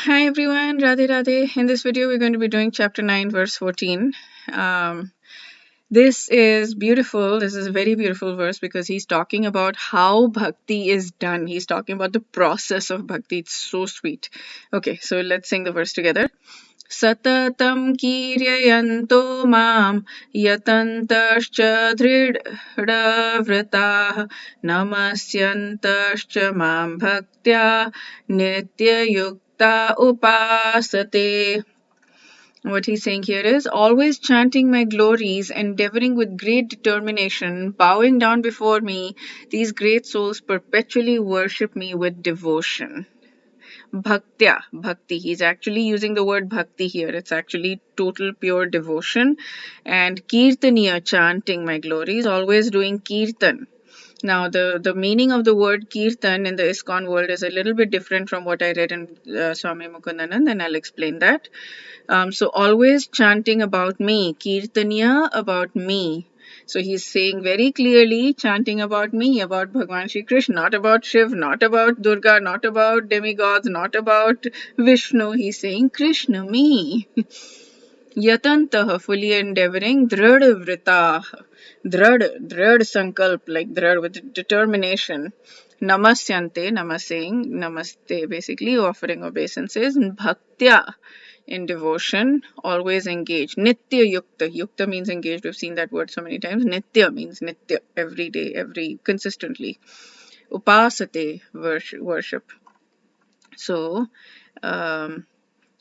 Hi everyone, Radhe Radhe. In this video, we're going to be doing chapter 9, verse 14. This is beautiful. This is a very beautiful verse because he's talking about how bhakti is done. He's talking about the process of bhakti. It's so sweet. Okay, so let's sing the verse together. Satatam kiryayanto mam yatantascha dridavratah namasyantascha mam bhaktya nityayukta upasate. What he's saying here is always chanting my glories, endeavoring with great determination, bowing down before me, these great souls perpetually worship me with devotion. Bhaktya, bhakti. He's actually using the word bhakti here. It's actually total pure devotion. And kirtaniya, chanting my glories, always doing kirtan. Now, the meaning of the word kirtan in the ISKCON world is a little bit different from what I read in Swami Mukundanand, and I'll explain that. So always chanting about me, kirtaniya about me. So he's saying very clearly, chanting about me, about Bhagwan Shri Krishna, not about Shiv, not about Durga, not about demigods, not about Vishnu. He's saying Krishna, me. Yatantah, fully endeavoring, dhrad vritah, dhrad sankalp, like dhrad with determination. Namasyante, namasing, namaste, basically offering obeisances, bhaktya, in devotion, always engaged. Nitya yukta. Yukta means engaged. We've seen that word so many times. Nitya means nitya, every day, consistently. Upasate, worship. So,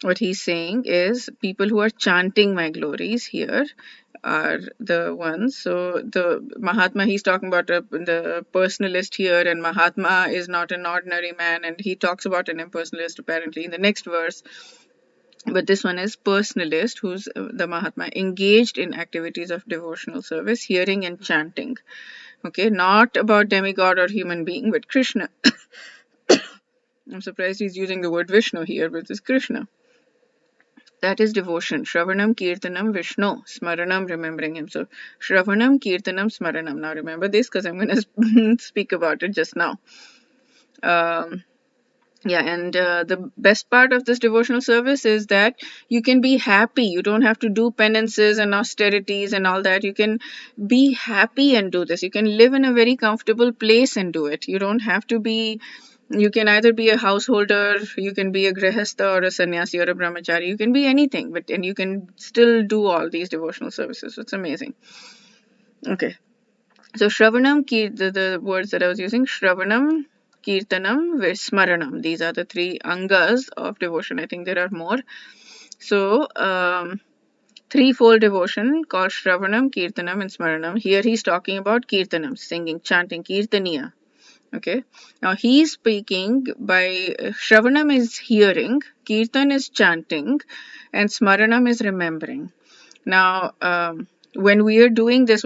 what he's saying is people who are chanting my glories here are the ones. So the Mahatma, he's talking about the personalist here, and Mahatma is not an ordinary man, and he talks about an impersonalist apparently in the next verse. But this one is personalist, who's the Mahatma, engaged in activities of devotional service, hearing and chanting. Okay, not about demigod or human being, but Krishna. I'm surprised he's using the word Vishnu here, but it's Krishna. That is devotion. Shravanam, Kirtanam, Vishnu. Smaranam, remembering him. So, Shravanam, Kirtanam, Smaranam. Now remember this because I'm going to speak about it just now. Yeah, and the best part of this devotional service is that you can be happy. You don't have to do penances and austerities and all that. You can be happy and do this. You can live in a very comfortable place and do it. You don't have to be, you can either be a householder, you can be a grihastha or a sannyasi or a brahmachari. You can be anything, and you can still do all these devotional services. It's amazing. Okay. So Shravanam, the words that I was using, Shravanam, Kirtanam, Smaranam. These are the three angas of devotion. I think there are more. So, threefold devotion called Shravanam, Kirtanam, and Smaranam. Here he's talking about Kirtanam, singing, chanting, Kirtaniya. Okay. Now he's speaking by Shravanam is hearing, Kirtan is chanting, and Smaranam is remembering. Now, when we're doing this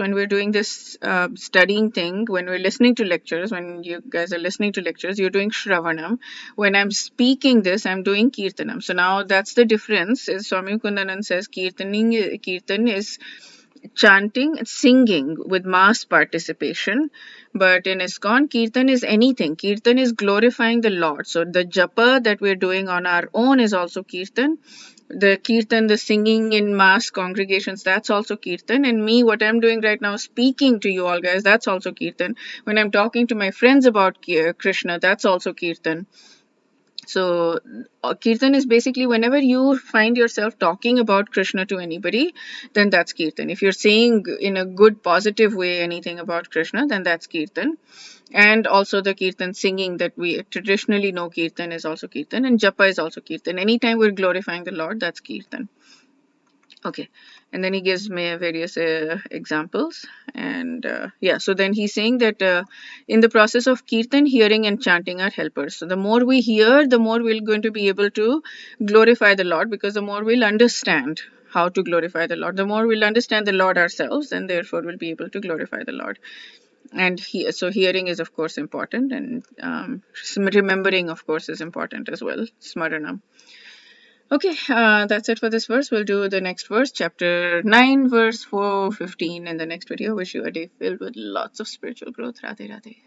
studying thing, when we're listening to lectures, when you guys are listening to lectures, you're doing Shravanam. When I'm speaking this, I'm doing Kirtanam. So now that's the difference. Is Swami Kundanan says Kirtan is chanting, singing with mass participation. But in ISKCON, Kirtan is anything. Kirtan is glorifying the Lord. So the japa that we're doing on our own is also Kirtan. The Kirtan, the singing in mass congregations, that's also Kirtan. And me, what I'm doing right now, speaking to you all guys, that's also Kirtan. When I'm talking to my friends about Krishna, that's also Kirtan. So, Kirtan is basically whenever you find yourself talking about Krishna to anybody, then that's Kirtan. If you're saying in a good, positive way anything about Krishna, then that's Kirtan. And also the Kirtan singing that we traditionally know Kirtan is also Kirtan, and Japa is also Kirtan. Anytime we're glorifying the Lord, that's Kirtan. Okay, and then he gives me various examples, and so then he's saying that in the process of kirtan, hearing and chanting are helpers. So the more we hear, the more we're going to be able to glorify the Lord, because the more we'll understand how to glorify the Lord, the more we'll understand the Lord ourselves, and therefore we'll be able to glorify the Lord. And so hearing is of course important, and remembering of course is important as well. Smaranam. Okay, that's it for this verse. We'll do the next verse, chapter 9, verse 415 in the next video. Wish you a day filled with lots of spiritual growth. Radhe Radhe.